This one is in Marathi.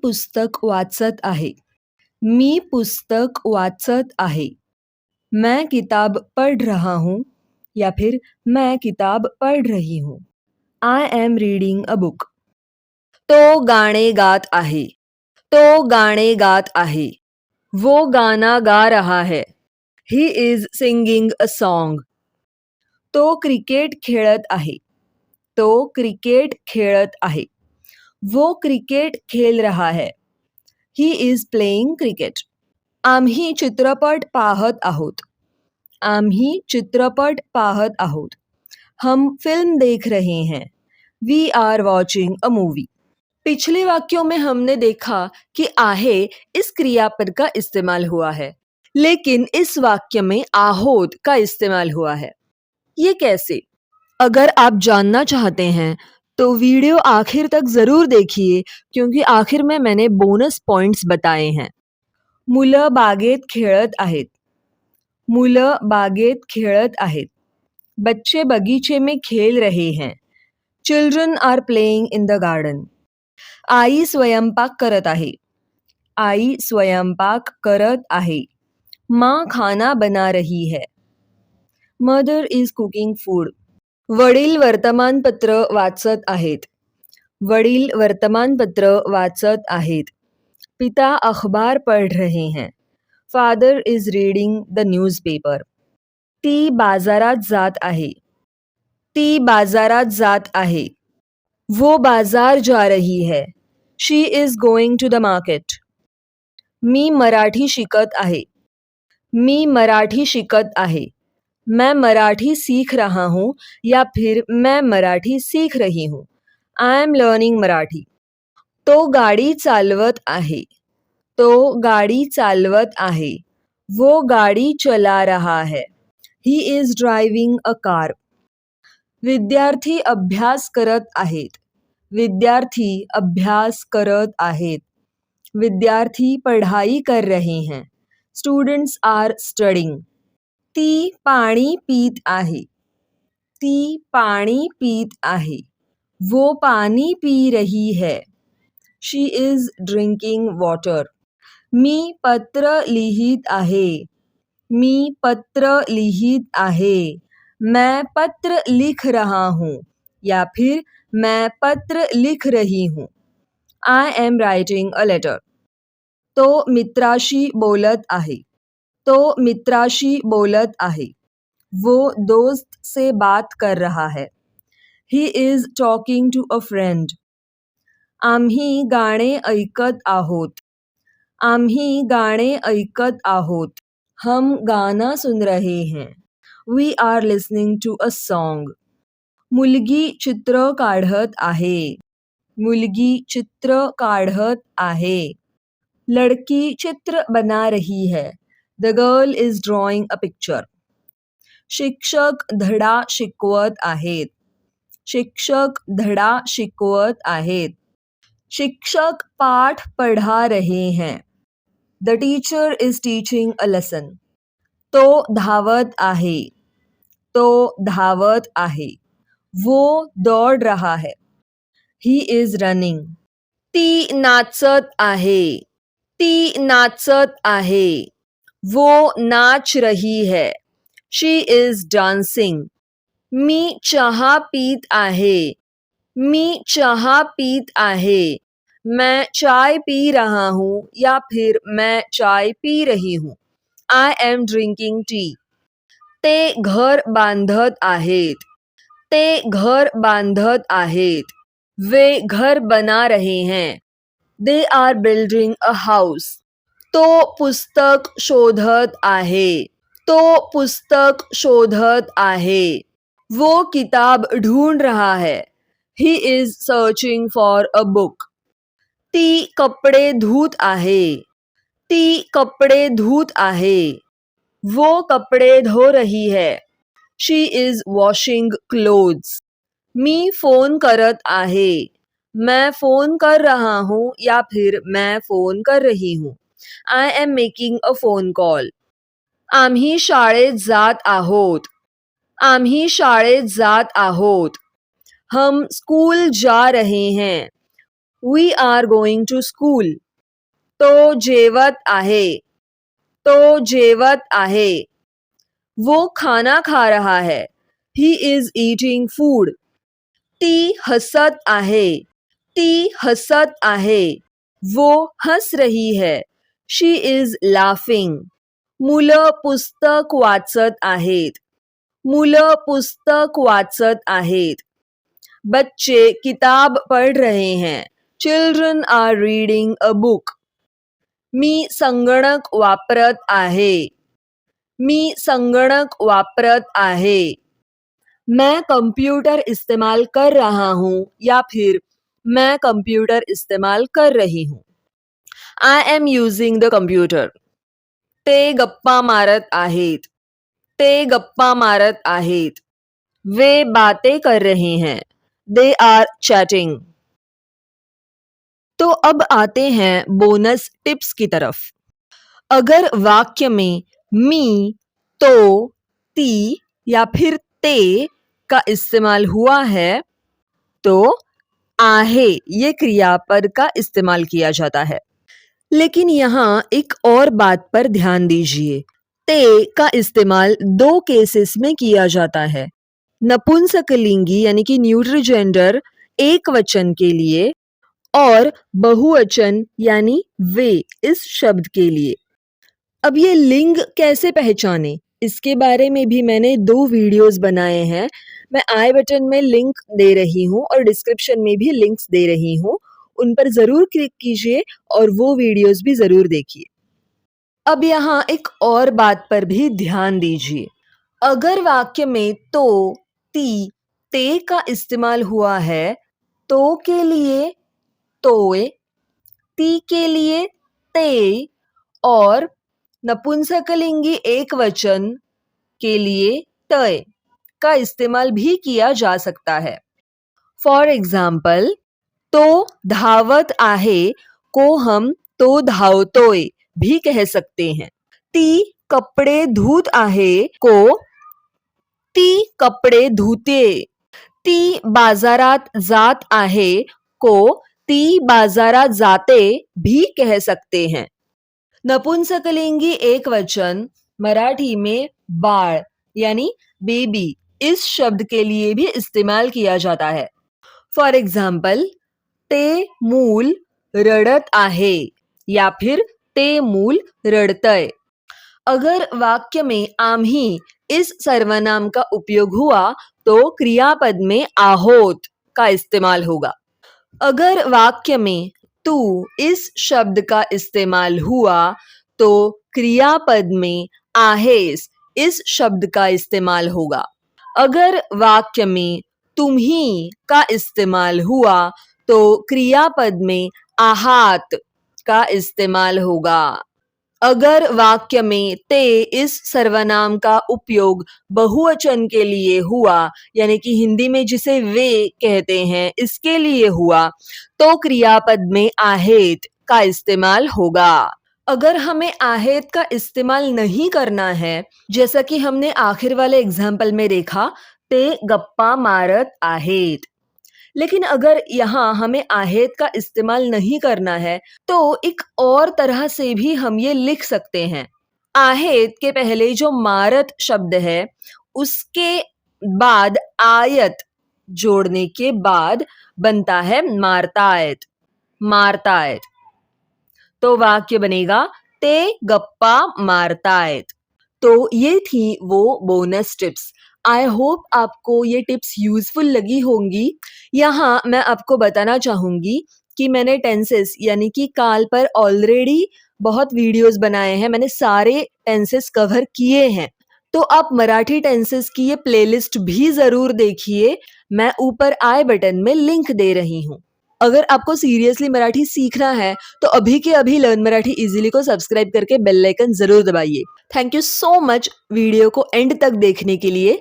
पुस्तक वाचत आहे. मी पुस्तक वाचत आहे. मैं किताब पढ़ रहा हूँ या फिर मैं किताब पढ़ रही हूँ. I am reading a book. तो गाणे गात आहे. तो गाणे गात आहे. वो गाना गा रहा है. He is singing a song. तो क्रिकेट खेळत आहे. तो क्रिकेट खेळत आहे. वो क्रिकेट खेल रहा है. He is playing cricket. आम्ही चित्रपट पाहत आहोत. आम्ही चित्रपट पाहत आहोत. हम फिल्म देख रहे हैं. We are watching a movie. पिछले वाक्यों में हमने देखा कि आहे इस क्रियापद का इस्तेमाल हुआ है, लेकिन इस वाक्य में आहोत का इस्तेमाल हुआ है. ये कैसे? अगर आप जानना चाहते हैं तो वीडियो आखिर तक जरूर देखिए, क्योंकि आखिर में मैंने बोनस पॉइंट्स बताए हैं. मुलं बागेत खेळत आहेत. मुलं बागेत खेळत आहेत. बच्चे बगीचे में खेल रहे हैं. Children are playing in the garden. आई स्वयंपाक करत आहे. आई स्वयंपाक करत आहे. माँ खाना बना रही है. Mother is cooking food. वडील वर्तमानपत्र वाचत आहेत. वडील वर्तमानपत्र वाचत आहेत. पिता अखबार पढ़ रहे हैं. Father is reading the newspaper. ती बाजारात जात आहे. ती बाजारात जात आहे. वो बाजार जा रही है. She is going to the market. मी मराठी शिकत आहे. मी मराठी शिकत आहे. मैं मराठी सीख रहा हूँ या फिर मैं मराठी सीख रही हूँ. I am learning Marathi. तो गाडी चालवत आहे. तो गाडी चालवत आहे. वो गाडी चला रहा है. He is driving a car. विद्यार्थी अभ्यास करत आहेत. विद्यार्थी अभ्यास करत आहेत. विद्यार्थी पढ़ाई कर रहे हैं. Students are studying. ती पाणी पीत आहे. ती पाणी पीत आहे. वो पानी पी रही है. She is drinking water. मी पत्र लिहित आहे. मी पत्र लिहित आहे. मैं पत्र लिख रहा हूँ या फिर मैं पत्र लिख रही हूँ. I am writing a letter. तो मित्राशी बोलत आहे. तो मित्राशी बोलत आहे. वो दोस्त से बात कर रहा है. He is talking to a friend. आम्ही गाणे ऐकत आहोत. आम्ही गाणे ऐकत आहोत. हम गाना सुन रहे हैं. We are listening to a song. मुलगी चित्र काढत आहे. मुलगी चित्र काढत आहे. लड़की चित्र बना रही है. The girl is drawing a picture. शिक्षक धडा शिकवत आहेत. शिक्षक धडा शिकवत आहेत. शिक्षक पाठ पढ़ा रहे हैं. The teacher is teaching a lesson. तो धावत आहे. तो धावत आहे. वो दौड़ रहा है. He is running. ती नाचत आहे. ती नाचत आहे. वो नाच रही है. She is dancing. मी चहा पीत आहे. मी चहा पीत आहे. मैं चाय पी रहा हूँ या फिर मैं चाय पी रही हूँ. I am drinking tea. ते घर बांधत आहेत. ते घर बांधत आहेत. वे घर बना रहे हैं. They are building a house. तो पुस्तक शोधत आहे. तो पुस्तक शोधत आहे. वो किताब ढूंढ रहा है. He is searching for a book. ती कपड़े धूत आहे. ती कपड़े धूत आहे. वो कपड़े धो रही है. She is washing clothes. Me phone करत आहे. मैं फोन कर रहा हूँ या फिर मैं फोन कर रही हूँ. I am making a phone call. आम्ही शाळेत जात आहोत. आम्ही शाळेत जात आहोत. हम स्कूल जा रहे हैं. We are going to school. तो जेवत आहे. तो जेवत आहे. वो खाना खा रहा है. He is eating food. ती हसत आहे. ती हसत आहे. वो हस रही है. She is laughing. मुलं पुस्तक वाचत आहेत. मुलं पुस्तक वाचत आहेत. बच्चे किताब पढ़ रहे हैं. Children are reading a book. मी संगणक वापरत आहे. मी संगणक वापरत आहे. मैं कंप्यूटर इस्तेमाल कर रहा हूँ या फिर मैं कंप्यूटर इस्तेमाल कर रही हूँ. I am using the computer. ते गप्पा मारत आहेत. ते गप्पा मारत आहेत. वे बातें कर रहे हैं. They are chatting. तो अब आते हैं बोनस टिप्स की तरफ. अगर वाक्य में मी, तो, ती या फिर ते का इस्तेमाल हुआ है तो आहे ये क्रियापद का इस्तेमाल किया जाता है. लेकिन यहाँ एक और बात पर ध्यान दीजिए. ते का इस्तेमाल 2 केसेस में किया जाता है. नपुंसकलिंगी यानी कि न्यूट्रल जेंडर एक वचन के लिए और बहुवचन यानी वे इस शब्द के लिए. अब ये लिंग कैसे पहचाने, इसके बारे में भी मैंने 2 वीडियोस बनाए हैं. मैं आई बटन में लिंक दे रही हूँ और डिस्क्रिप्शन में भी लिंक्स दे रही हूँ. उन पर जरूर क्लिक कीजिए और वो वीडियोस भी जरूर देखिए. अब यहाँ एक और बात पर भी ध्यान दीजिए. अगर वाक्य में तो, ती, ते का इस्तेमाल हुआ है तो के लिए तोय, ती के लिए ते और नपुंसकलिंगी एक वचन के लिए तय का इस्तेमाल भी किया जा सकता है. फॉर एग्जाम्पल, तो धावत आहे को हम तो धावतोय भी कह सकते हैं. ती कपड़े धूत आहे को ती कपड़े धुते. ती बाजारात जात आहे को ती बाजारात जाते भी कह सकते हैं. नपुंसकलिंगी एक वचन मराठी में बाळ यानी बेबी इस शब्द के लिए भी इस्तेमाल किया जाता है. फॉर एग्जाम्पल, ते मूल रडत आहे या फिर ते मूल रडतय. अगर वाक्य में आम्ही इस सर्वनाम का उपयोग हुआ तो क्रियापद में आहोत का इस्तेमाल होगा. अगर वाक्य में तू इस शब्द का इस्तेमाल हुआ तो क्रियापद में आहेस इस शब्द का इस्तेमाल होगा. अगर वाक्य में तुम्ही का इस्तेमाल हुआ तो क्रियापद में आहात का इस्तेमाल होगा. अगर वाक्य में ते इस सर्वनाम का उपयोग बहुवचन के लिए हुआ यानी कि हिंदी में जिसे वे कहते हैं इसके लिए हुआ तो क्रियापद में आहेत का इस्तेमाल होगा. अगर हमें आहेत का इस्तेमाल नहीं करना है, जैसा कि हमने आखिर वाले एग्जाम्पल में देखा, ते गप्पा मारत आहेत. लेकिन अगर यहाँ हमें आहेत का इस्तेमाल नहीं करना है तो एक और तरह से भी हम ये लिख सकते हैं. आहेत के पहले जो मारत शब्द है उसके बाद आयत जोड़ने के बाद बनता है मारतायत. मारतायत. तो वाक्य बनेगा ते गप्पा मारतायत. तो ये थी वो बोनस टिप्स. आई होप आपको ये टिप्स यूजफुल लगी होंगी. यहाँ मैं आपको बताना चाहूंगी कि मैंने टेंसेस यानी कि काल पर ऑलरेडी बहुत वीडियोस बनाए हैं. मैंने सारे टेंसेस कवर किए हैं. तो आप मराठी टेंसेस की ये प्लेलिस्ट भी जरूर देखिए. मैं ऊपर आई बटन में लिंक दे रही हूँ. अगर आपको सीरियसली मराठी सीखना है तो अभी के अभी लर्न मराठी इजीली को सब्सक्राइब करके बेल आइकन जरूर दबाइए. Thank you so much video को एंड तक देखने के लिए.